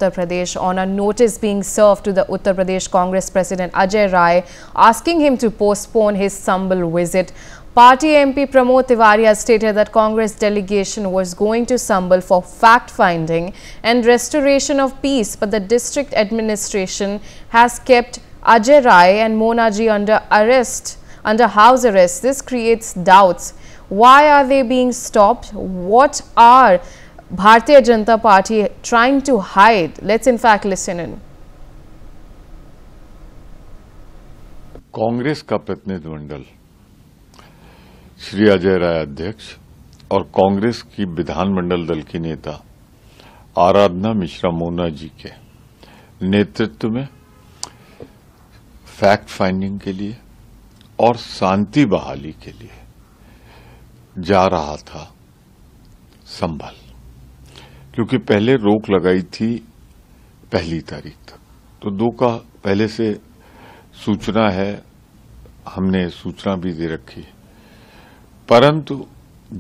Uttar Pradesh on a notice being served to the Uttar Pradesh Congress President Ajay Rai, asking him to postpone his Sambal visit. Party MP Pramod Tiwari has stated that Congress delegation was going to Sambal for fact-finding and restoration of peace, but the district administration has kept Ajay Rai and Mona Ji under arrest, under house arrest. This creates doubts. Why are they being stopped? What are Bharatiya Janata Party trying to hide? Let's in fact listen in. Congress का प्रतिनिधिमंडल श्री अजय राय अध्यक्ष और कांग्रेस की विधानमंडल दल की नेता आराधना मिश्रा मोना जी के नेतृत्व में फैक्ट फाइंडिंग के लिए और शांति बहाली के लिए जा रहा था संभल, क्योंकि पहले रोक लगाई थी 1 तारीख तक, तो 2 का पहले से सूचना है, हमने सूचना भी दे रखी है। परंतु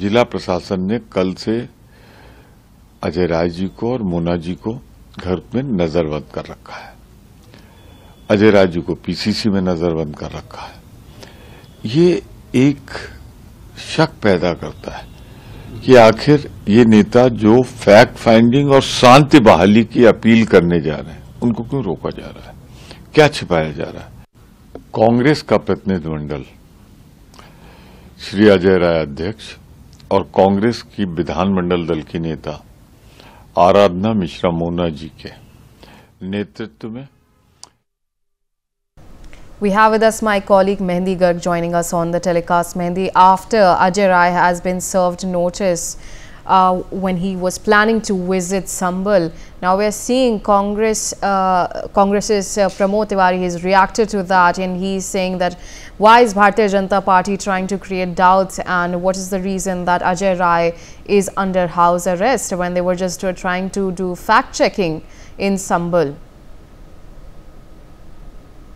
जिला प्रशासन ने कल से अजय राय जी को और मोना जी को घर में नजरबंद कर रखा है। अजय राय जी को पीसीसी में नजरबंद कर रखा है। ये एक शक पैदा करता है कि आखिर ये नेता जो फैक्ट फाइंडिंग और शांति बहाली की अपील करने जा रहे हैं, उनको क्यों रोका जा रहा है, क्या छिपाया जा रहा है। कांग्रेस का प्रतिनिधिमंडल श्री अजय राय अध्यक्ष और कांग्रेस की विधानमंडल दल की नेता आराधना मिश्रा मोना जी के नेतृत्व में। We have with us my colleague Mehendi Garg joining us on the telecast. Mehendi, after Ajay Rai has been served notice when he was planning to visit Sambal, now we are seeing Congress's Pramod Tiwari has reacted to that, and he is saying that why is Bharatiya Janata Party trying to create doubts, and what is the reason that Ajay Rai is under house arrest when they were just trying to do fact checking in Sambal.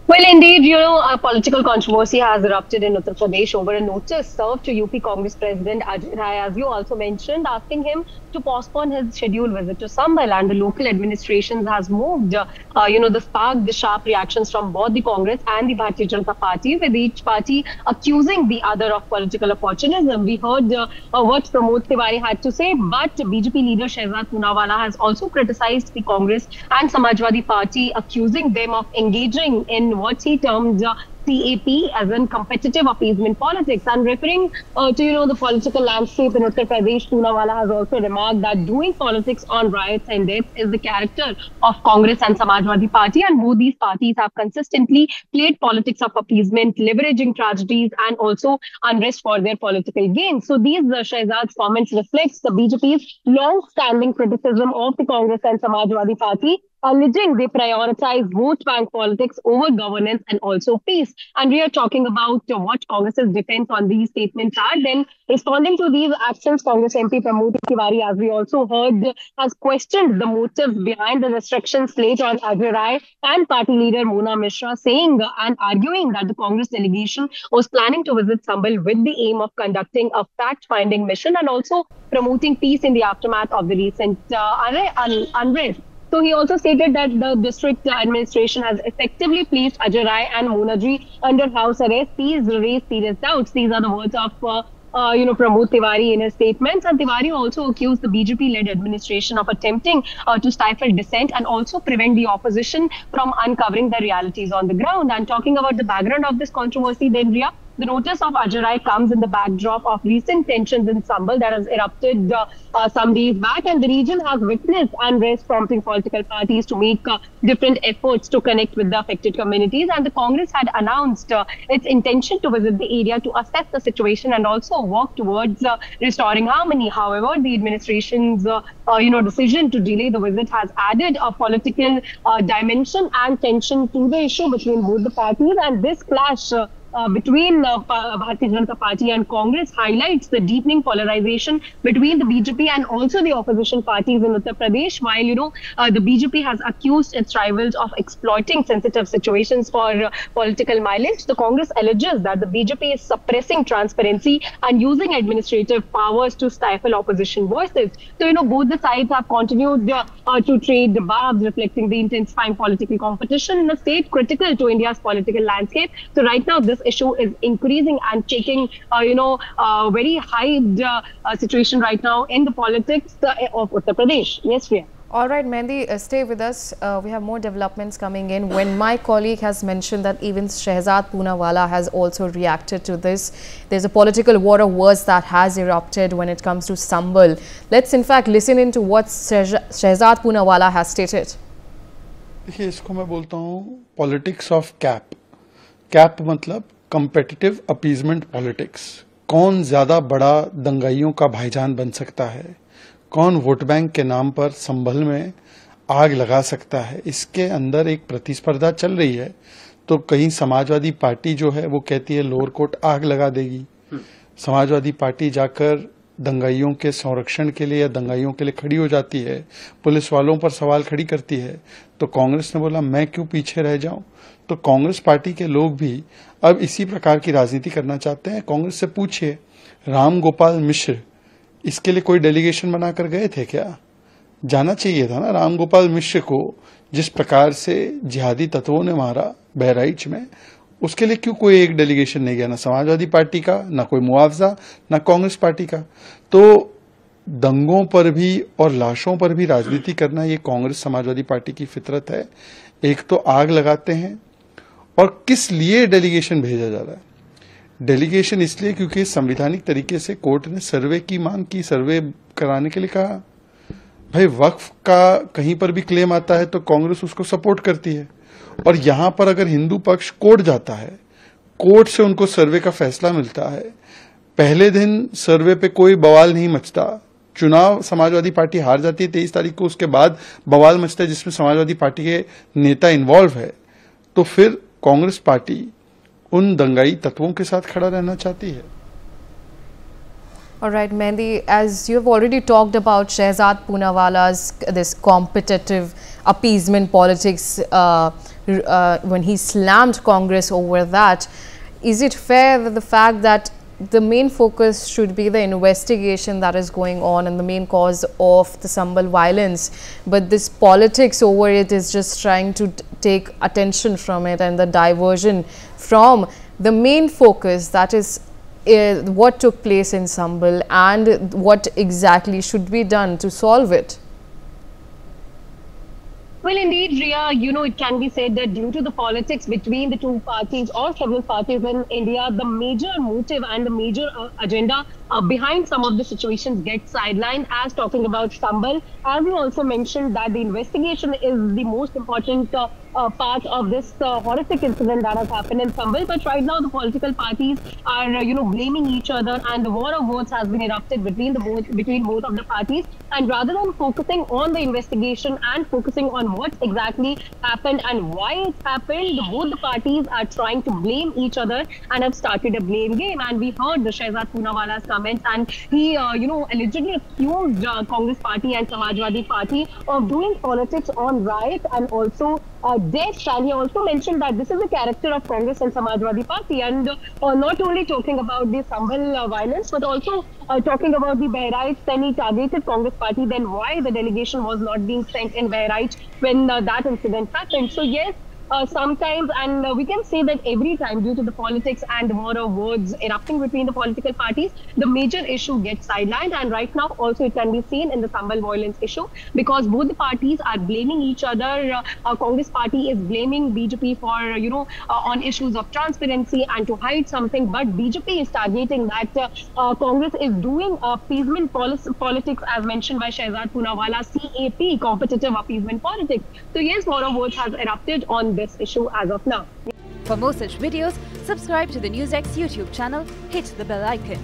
Well, indeed, a political controversy has erupted in Uttar Pradesh over a notice served to UP Congress President Ajay Rai, as you also mentioned, asking him to postpone his scheduled visit to Sambal, and the local administrations has moved, the sparked the sharp reactions from both the Congress and the Bharatiya Janata Party, with each party accusing the other of political opportunism. We heard what Pramod Tiwari had to say, but BJP leader Shehzad Poonawalla has also criticized the Congress and Samajwadi Party, accusing them of engaging in what he termed CAP as in competitive appeasement politics, and referring to the political landscape in Uttar Pradesh. Poonawalla has also remarked that doing politics on riots and deaths is the character of Congress and Samajwadi Party, and both these parties have consistently played politics of appeasement, leveraging tragedies and also unrest for their political gain. So these Shehzad's comments reflects the BJP's long-standing criticism of the Congress and Samajwadi Party, alleging they prioritize vote bank politics over governance and also peace. And we are talking about what Congress's defense on these statements are. Then, responding to these actions, Congress MP Pramod Tiwari, as we also heard, has questioned the motives behind the restrictions laid on Ajay Rai and party leader Mona Mishra, saying and arguing that the Congress delegation was planning to visit Sambal with the aim of conducting a fact-finding mission and also promoting peace in the aftermath of the recent unrest. So he also stated that the district administration has effectively placed Ajay Rai and Mona Ji under house arrest. These raise serious doubts. These are the words of Pramod Tiwari in his statements. And Tiwari also accused the BJP-led administration of attempting to stifle dissent and also prevent the opposition from uncovering the realities on the ground. And talking about the background of this controversy, then Ria, the notice of Ajay Rai comes in the backdrop of recent tensions in Sambal that has erupted some days back, and the region has witnessed unrest, prompting political parties to make different efforts to connect with the affected communities. And the Congress had announced its intention to visit the area to assess the situation and also work towards restoring harmony. However, the administration's decision to delay the visit has added a political dimension and tension to the issue between both the parties, and this clash between Bharatiya Janata Party and Congress highlights the deepening polarization between the BJP and also the opposition parties in Uttar Pradesh. While the BJP has accused its rivals of exploiting sensitive situations for political mileage, the Congress alleges that the BJP is suppressing transparency and using administrative powers to stifle opposition voices. So both the sides have continued to trade barbs, reflecting the intensifying political competition in a state critical to India's political landscape. So right now, this issue is increasing and taking, very high situation right now in the politics of Uttar Pradesh. Yes, Priya. All right, Mehndi, stay with us. We have more developments coming in. When my colleague has mentioned that even Shehzad Poonawalla has also reacted to this, there's a political war of words that has erupted when it comes to Sambhal. Let's in fact listen into what Shehzad Poonawalla has stated. देखिए, इसको मैं बोलता हूँ politics of cap. Cap मतलब competitive appeasement politics. कौन ज्यादा बड़ा दंगाइयों का भाईजान बन सकता है, कौन वोट बैंक के नाम पर संभल में आग लगा सकता है, इसके अंदर एक प्रतिस्पर्धा चल रही है. तो कहीं समाजवादी पार्टी जो है वो कहती है लोअर कोर्ट आग लगा देगी. समाजवादी पार्टी जाकर दंगाइयों के संरक्षण के लिए या दंगाइयों के लिए खड़ी हो जाती है, पुलिस वालों पर सवाल खड़ी करती है. तो कांग्रेस ने बोला मैं क्यों पीछे रह जाऊं. तो कांग्रेस पार्टी के लोग भी अब इसी प्रकार की राजनीति करना चाहते हैं. कांग्रेस से पूछिए, राम गोपाल मिश्र इसके लिए कोई डेलीगेशन बनाकर गए थे क्या? जाना चाहिए था ना. राम गोपाल मिश्र को जिस प्रकार से जिहादी तत्वों ने मारा बहराइच में, उसके लिए क्यों कोई एक डेलीगेशन नहीं गया? ना समाजवादी पार्टी का, ना कोई मुआवजा, ना कांग्रेस पार्टी का. तो दंगों पर भी और लाशों पर भी राजनीति करना ये कांग्रेस समाजवादी पार्टी की फितरत है. एक तो आग लगाते हैं, और किस लिए डेलीगेशन भेजा जा रहा है? डेलीगेशन इसलिए क्योंकि संवैधानिक तरीके से कोर्ट ने सर्वे की मांग की, सर्वे कराने के लिए कहा. भाई वक्फ का कहीं पर भी क्लेम आता है तो कांग्रेस उसको सपोर्ट करती है. और यहां पर अगर हिंदू पक्ष कोर्ट जाता है, कोर्ट से उनको सर्वे का फैसला मिलता है, पहले दिन सर्वे पे कोई बवाल नहीं मचता. चुनाव समाजवादी पार्टी हार जाती है 23 तारीख को, उसके बाद बवाल मचता है जिसमें समाजवादी पार्टी के नेता इन्वॉल्व है. तो फिर कांग्रेस पार्टी उन दंगाई तत्वों के साथ खड़ा रहना चाहती है. All right, Mehndi, as you have already talked about Shehzad Poonawalla's this competitive appeasement politics when he slammed Congress over that, is it fair that the fact that the main focus should be the investigation that is going on and the main cause of the Sambhal violence, but this politics over it is just trying to take attention from it and the diversion from the main focus, that is what took place in Sambhal and what exactly should be done to solve it? Well, indeed, Riya, it can be said that due to the politics between the two parties or several parties in India, the major motive and the major agenda behind some of the situations get sidelined. As talking about Sambhal, as you also mentioned that the investigation is the most important part of this horrific incident that has happened in Sambhal. But right now, the political parties are, blaming each other, and the war of words has been erupted between both of the parties. And rather than focusing on the investigation and focusing on what exactly happened and why it happened, both the parties are trying to blame each other and have started a blame game. And we heard the Shehzad Poonawalla's comments, and he, allegedly accused Congress Party and Samajwadi Party of doing politics on riots and also death. And he also mentioned that this is a character of Congress and Samajwadi Party, and not only talking about the Sambhal violence, but also talking about the Bahraich. Then he targeted Congress Party, then why the delegation was not being sent in Bahraich when that incident happened. So yes, sometimes, and we can say that every time, due to the politics and the war of words erupting between the political parties, the major issue gets sidelined. And right now also it can be seen in the Sambhal violence issue, because both the parties are blaming each other. Congress Party is blaming BJP for, on issues of transparency and to hide something, but BJP is targeting that Congress is doing appeasement politics, as mentioned by Shehzad Poonawalla, CAP, competitive appeasement politics. So yes, war of words has erupted on this issue as of now. For more such videos, subscribe to the NewsX YouTube channel, hit the bell icon.